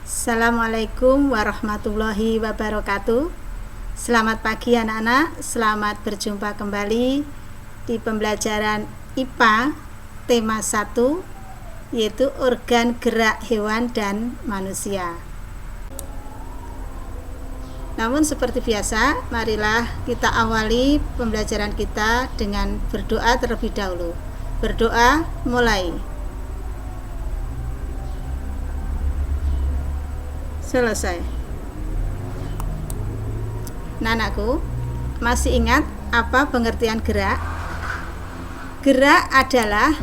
Assalamualaikum warahmatullahi wabarakatuh. Selamat pagi anak-anak, selamat berjumpa kembali di pembelajaran IPA tema 1, yaitu organ gerak hewan dan manusia. Namun seperti biasa, marilah kita awali pembelajaran kita dengan berdoa terlebih dahulu. Berdoa, mulai. Selesai. Anakku, masih ingat apa pengertian gerak? Gerak adalah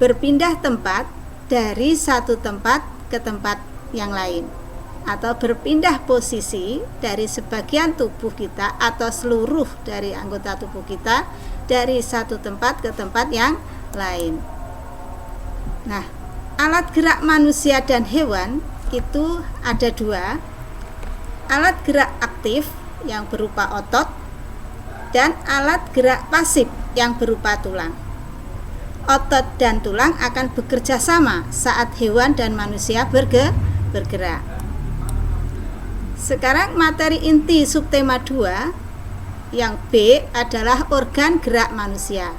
berpindah tempat dari satu tempat ke tempat yang lain, atau berpindah posisi dari sebagian tubuh kita atau seluruh dari anggota tubuh kita dari satu tempat ke tempat yang lain. Nah, alat gerak manusia dan hewan itu ada dua. Alat gerak aktif yang berupa otot dan alat gerak pasif yang berupa tulang. Otot dan tulang akan bekerja sama saat hewan dan manusia bergerak. Sekarang materi inti subtema 2 yang B adalah organ gerak manusia.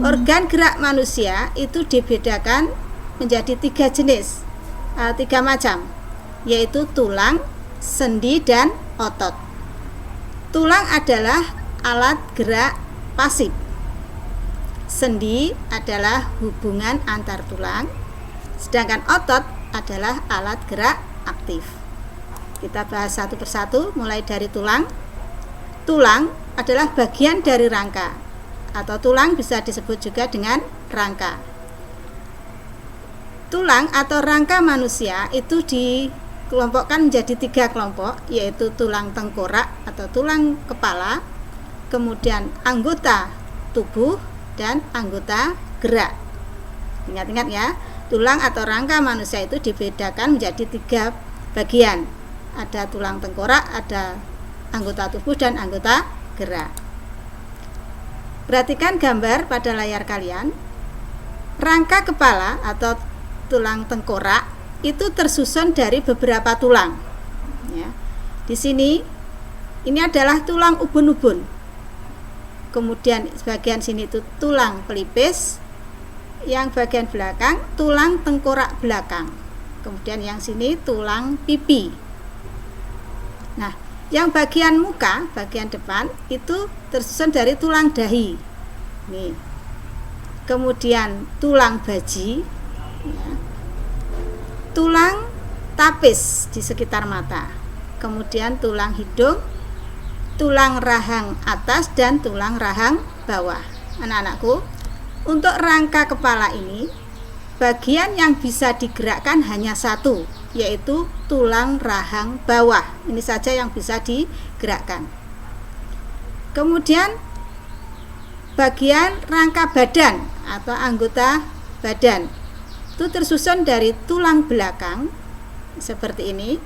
Organ gerak manusia itu dibedakan menjadi 3 jenis, 3 macam, yaitu tulang, sendi, dan otot. Tulang adalah alat gerak pasif. Sendi adalah hubungan antar tulang, sedangkan otot adalah alat gerak aktif. Kita bahas satu persatu, mulai dari tulang. Tulang adalah bagian dari rangka, atau tulang bisa disebut juga dengan rangka. Tulang atau rangka manusia itu dikelompokkan menjadi 3 kelompok, yaitu tulang tengkorak atau tulang kepala, kemudian anggota tubuh, dan anggota gerak. Ingat-ingat ya, tulang atau rangka manusia itu dibedakan menjadi 3 bagian. Ada tulang tengkorak, ada anggota tubuh, dan anggota gerak. Perhatikan gambar pada layar kalian. Rangka kepala atau tulang tengkorak itu tersusun dari beberapa tulang. Ya. Di sini ini adalah tulang ubun-ubun. Kemudian bagian sini itu tulang pelipis, yang bagian belakang tulang tengkorak belakang. Kemudian yang sini tulang pipi. Nah, yang bagian muka, bagian depan itu tersusun dari tulang dahi. Nih. Kemudian tulang baji, ya. Tulang tapis di sekitar mata, kemudian tulang hidung, tulang rahang atas, dan tulang rahang bawah. Anak-anakku, untuk rangka kepala ini bagian yang bisa digerakkan hanya satu, yaitu tulang rahang bawah. Ini saja yang bisa digerakkan. Kemudian bagian rangka badan atau anggota badan itu tersusun dari tulang belakang seperti ini,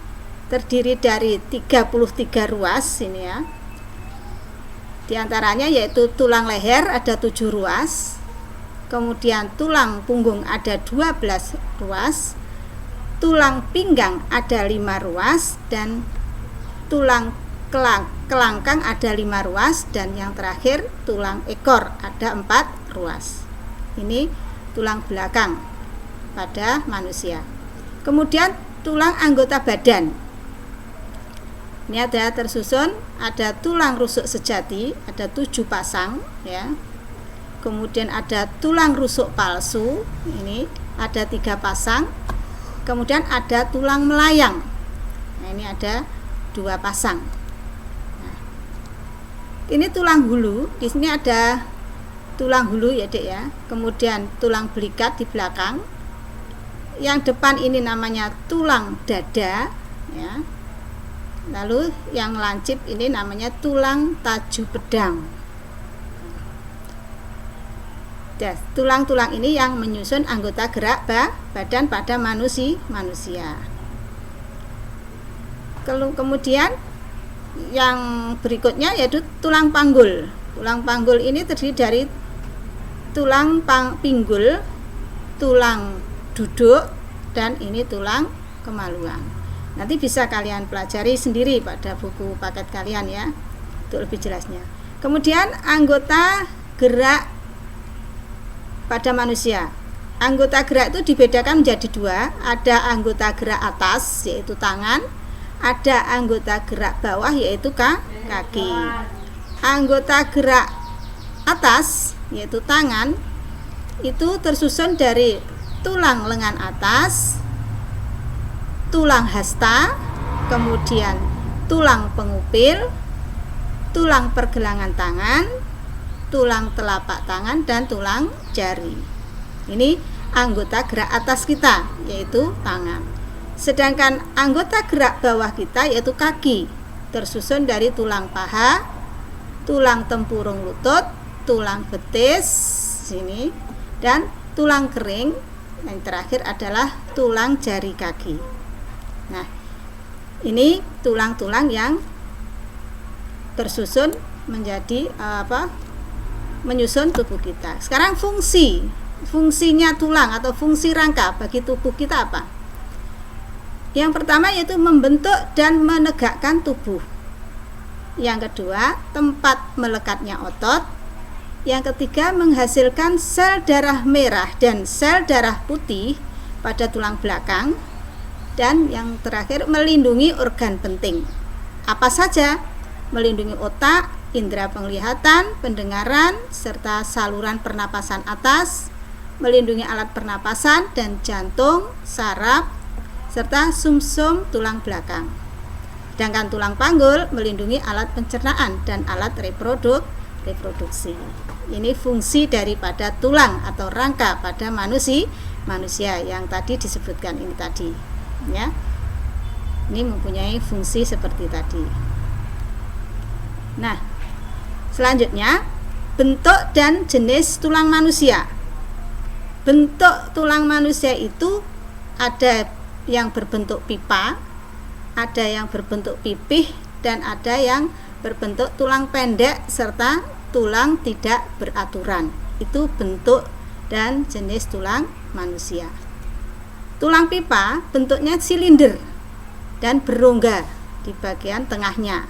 terdiri dari 33 ruas ini ya. Di antaranya yaitu tulang leher ada 7 ruas, kemudian tulang punggung ada 12 ruas, tulang pinggang ada 5 ruas, dan tulang kelangkang ada 5 ruas, dan yang terakhir tulang ekor ada 4 ruas. Ini tulang belakang pada manusia. Kemudian tulang anggota badan. Ini ada tersusun, ada tulang rusuk sejati, ada 7 pasang ya. Kemudian ada tulang rusuk palsu, ini ada 3 pasang. Kemudian ada tulang melayang. Nah, ini ada 2 pasang. Nah, ini tulang hulu, di sini ada tulang hulu ya, Dek ya. Kemudian tulang belikat di belakang. Yang depan ini namanya tulang dada ya. Lalu yang lancip ini namanya tulang taju pedang. Tulang-tulang ini yang menyusun anggota gerak badan pada manusia. Kemudian yang berikutnya yaitu tulang panggul. Tulang panggul ini terdiri dari tulang pinggul, tulang duduk, dan ini tulang kemaluan. Nanti bisa kalian pelajari sendiri pada buku paket kalian ya, untuk lebih jelasnya. Kemudian anggota gerak pada manusia. Anggota gerak itu dibedakan menjadi dua. Ada anggota gerak atas yaitu tangan, ada anggota gerak bawah yaitu kaki. Anggota gerak atas yaitu tangan itu tersusun dari tulang lengan atas, tulang hasta, kemudian tulang pengupil, tulang pergelangan tangan, tulang telapak tangan, dan tulang jari. Ini anggota gerak atas kita yaitu tangan. Sedangkan anggota gerak bawah kita yaitu kaki, tersusun dari tulang paha, tulang tempurung lutut, tulang betis sini, dan tulang kering. Yang terakhir adalah tulang jari kaki. Nah, ini tulang-tulang yang tersusun menjadi menyusun tubuh kita. Sekarang fungsinya tulang atau fungsi rangka bagi tubuh kita apa? Yang pertama yaitu membentuk dan menegakkan tubuh. Yang kedua, tempat melekatnya otot. Yang ketiga, menghasilkan sel darah merah dan sel darah putih pada tulang belakang. Dan yang terakhir, melindungi organ penting. Apa saja? Melindungi otak, indera penglihatan, pendengaran, serta saluran pernapasan atas, melindungi alat pernapasan dan jantung, saraf, serta sumsum tulang belakang. Sedangkan tulang panggul melindungi alat pencernaan dan alat reproduksi. Ini fungsi daripada tulang atau rangka pada manusia yang tadi disebutkan ini tadi, ya. Ini mempunyai fungsi seperti tadi. Nah, selanjutnya bentuk dan jenis tulang manusia. Bentuk tulang manusia itu ada yang berbentuk pipa, ada yang berbentuk pipih, dan ada yang berbentuk tulang pendek serta tulang tidak beraturan. Itu bentuk dan jenis tulang manusia. Tulang pipa bentuknya silinder dan berongga di bagian tengahnya.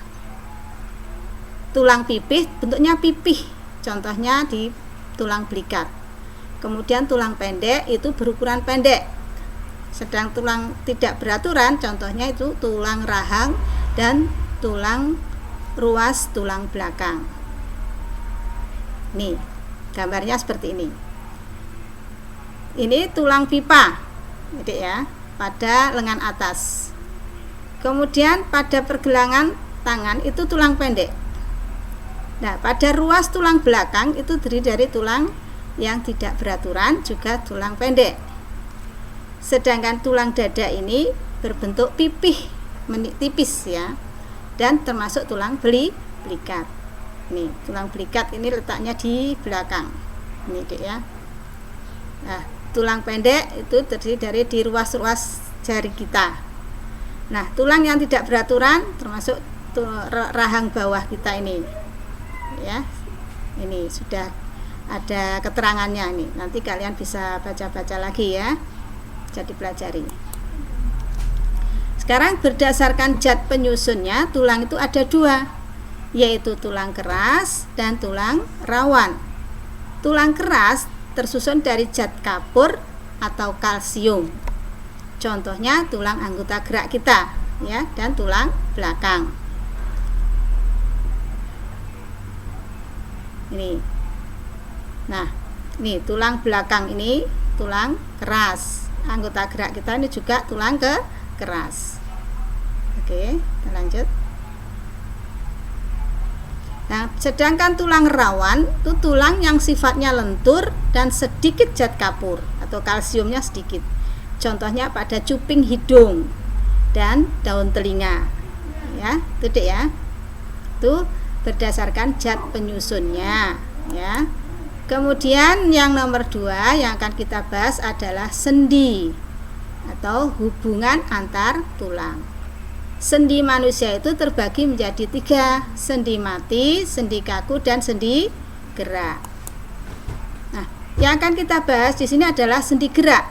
Tulang pipih bentuknya pipih, contohnya di tulang belikat. Kemudian tulang pendek itu berukuran pendek. Sedang tulang tidak beraturan, contohnya itu tulang rahang dan tulang ruas tulang belakang. Nih, gambarnya seperti ini. Ini tulang pipa, gitu ya, pada lengan atas. Kemudian pada pergelangan tangan itu tulang pendek. Nah, pada ruas tulang belakang itu terdiri dari tulang yang tidak beraturan, juga tulang pendek. Sedangkan tulang dada ini berbentuk pipih, tipis ya, dan termasuk tulang belikat. Nih, tulang belikat ini letaknya di belakang. Ini Dek ya. Nah, tulang pendek itu terdiri dari di ruas-ruas jari kita. Nah, tulang yang tidak beraturan termasuk rahang bawah kita ini. Ya. Ini sudah ada keterangannya nih. Nanti kalian bisa baca-baca lagi ya. Jadi pelajari. Sekarang berdasarkan zat penyusunnya, tulang itu ada dua, yaitu tulang keras dan tulang rawan. Tulang keras tersusun dari zat kapur atau kalsium. Contohnya tulang anggota gerak kita, ya, dan tulang belakang. Ini. Nah, ini tulang belakang ini tulang keras. Anggota gerak kita ini juga tulang keras. Oke, kita lanjut. Nah, sedangkan tulang rawan itu tulang yang sifatnya lentur dan sedikit zat kapur atau kalsiumnya sedikit. Contohnya pada cuping hidung dan daun telinga. Ya, itu Dek ya. Itu berdasarkan zat penyusunnya, ya. Kemudian yang nomor 2 yang akan kita bahas adalah sendi atau hubungan antar tulang. Sendi manusia itu terbagi menjadi 3, sendi mati, sendi kaku, dan sendi gerak. Nah, yang akan kita bahas di sini adalah sendi gerak.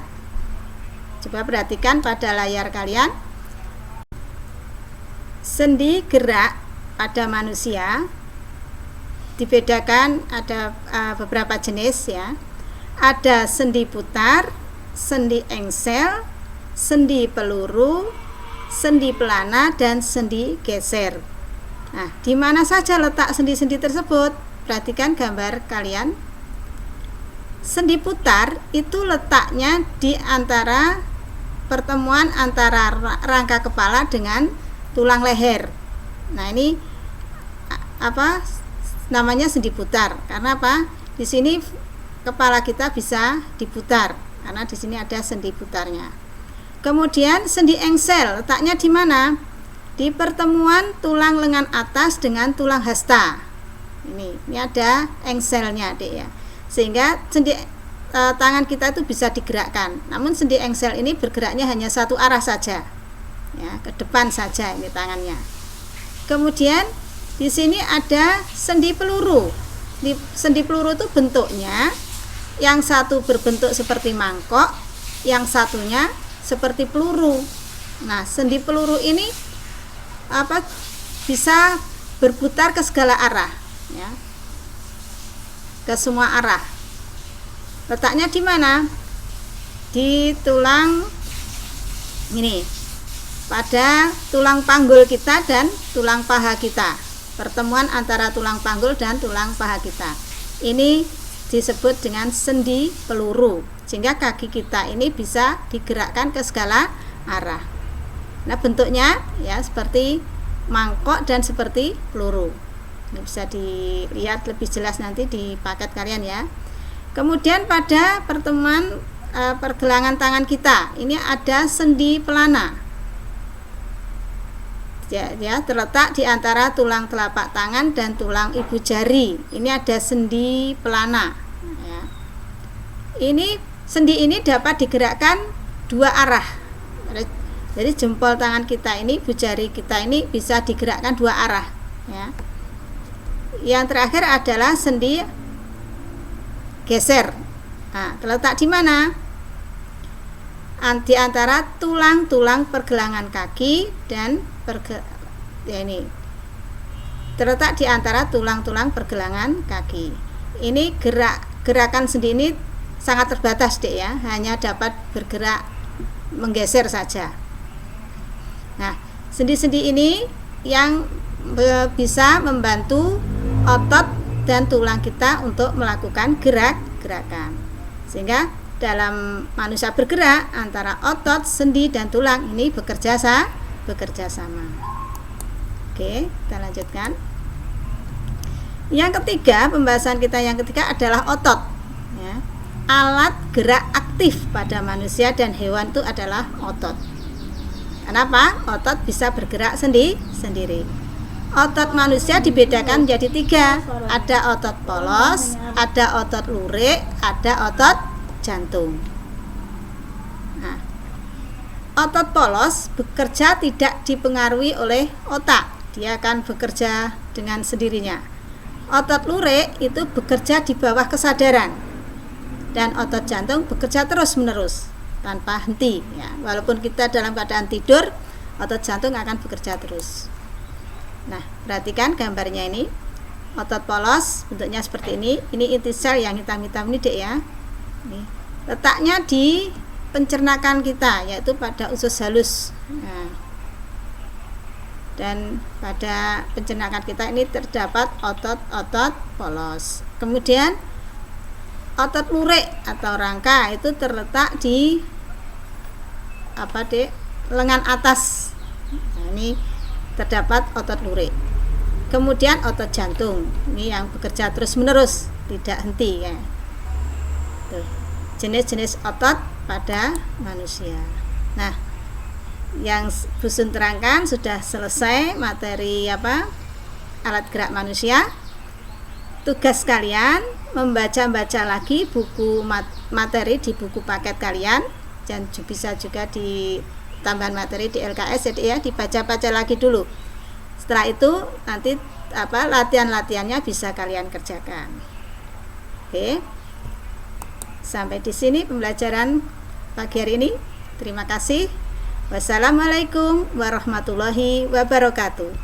Coba perhatikan pada layar kalian. Sendi gerak pada manusia dibedakan ada beberapa jenis ya. Ada sendi putar, sendi engsel, sendi peluru, sendi pelana, dan sendi geser. Nah, di mana saja letak sendi-sendi tersebut? Perhatikan gambar kalian. Sendi putar itu letaknya di antara pertemuan antara rangka kepala dengan tulang leher. Nah, ini apa namanya sendi putar? Karena apa? Di sini kepala kita bisa diputar karena di sini ada sendi putarnya. Kemudian sendi engsel letaknya di mana? Di pertemuan tulang lengan atas dengan tulang hasta. Ini ada engselnya, Dek ya. Sehingga sendi tangan kita itu bisa digerakkan. Namun sendi engsel ini bergeraknya hanya satu arah saja. Ya, ke depan saja ini tangannya. Kemudian di sini ada sendi peluru. Di sendi peluru itu bentuknya yang satu berbentuk seperti mangkok, yang satunya seperti peluru. Nah, sendi peluru ini bisa berputar ke segala arah, ya, ke semua arah. Letaknya di mana? Di tulang ini, pada tulang panggul kita dan tulang paha kita. Pertemuan antara tulang panggul dan tulang paha kita. Ini disebut dengan sendi peluru, sehingga kaki kita ini bisa digerakkan ke segala arah. Nah, bentuknya ya seperti mangkok dan seperti peluru. Ini bisa dilihat lebih jelas nanti di paket kalian ya. Kemudian pada pertemuan pergelangan tangan kita, ini ada sendi pelana. Ya, terletak di antara tulang telapak tangan dan tulang ibu jari. Ini ada sendi pelana. Ya. Ini sendi ini dapat digerakkan dua arah. Jadi jempol tangan kita ini, ibu jari kita ini bisa digerakkan dua arah. Ya. Yang terakhir adalah sendi geser. Nah, terletak di mana? Di antara tulang-tulang pergelangan kaki dan ini terletak di antara tulang-tulang pergelangan kaki. Ini gerakan sendi ini sangat terbatas, Dek ya, hanya dapat bergerak menggeser saja. Nah, sendi-sendi ini yang bisa membantu otot dan tulang kita untuk melakukan gerakan. Sehingga dalam manusia bergerak, antara otot, sendi, dan tulang ini bekerja sama. Oke, kita lanjutkan. Yang ketiga, pembahasan kita yang ketiga adalah otot. Ya. Alat gerak aktif pada manusia dan hewan itu adalah otot. Kenapa? Otot bisa bergerak sendiri. Otot manusia dibedakan menjadi tiga. Ada otot polos, ada otot lurik, ada otot jantung. Nah, otot polos bekerja tidak dipengaruhi oleh otak. Dia akan bekerja dengan sendirinya. Otot lurik itu bekerja di bawah kesadaran. Dan otot jantung bekerja terus-menerus tanpa henti. Ya, walaupun kita dalam keadaan tidur, otot jantung akan bekerja terus. Nah, perhatikan gambarnya ini. Otot polos bentuknya seperti ini. Ini inti sel yang hitam-hitam ini, Dek ya. Ini letaknya di pencernakan kita, yaitu pada usus halus. Nah, dan pada pencernakan kita ini terdapat otot-otot polos. Kemudian otot lurik atau rangka itu terletak di lengan atas. Nah, ini terdapat otot lurik. Kemudian otot jantung, ini yang bekerja terus-menerus, tidak henti ya. Tuh, jenis-jenis otot pada manusia. Nah, yang Busun terangkan sudah selesai materi alat gerak manusia. Tugas kalian membaca-baca lagi buku materi di buku paket kalian, dan bisa juga di tambahan materi di LKS, jadi ya dibaca-baca lagi dulu. Setelah itu nanti latihan-latihannya bisa kalian kerjakan. Oke. Sampai di sini pembelajaran pagi hari ini. Terima kasih. Wassalamualaikum warahmatullahi wabarakatuh.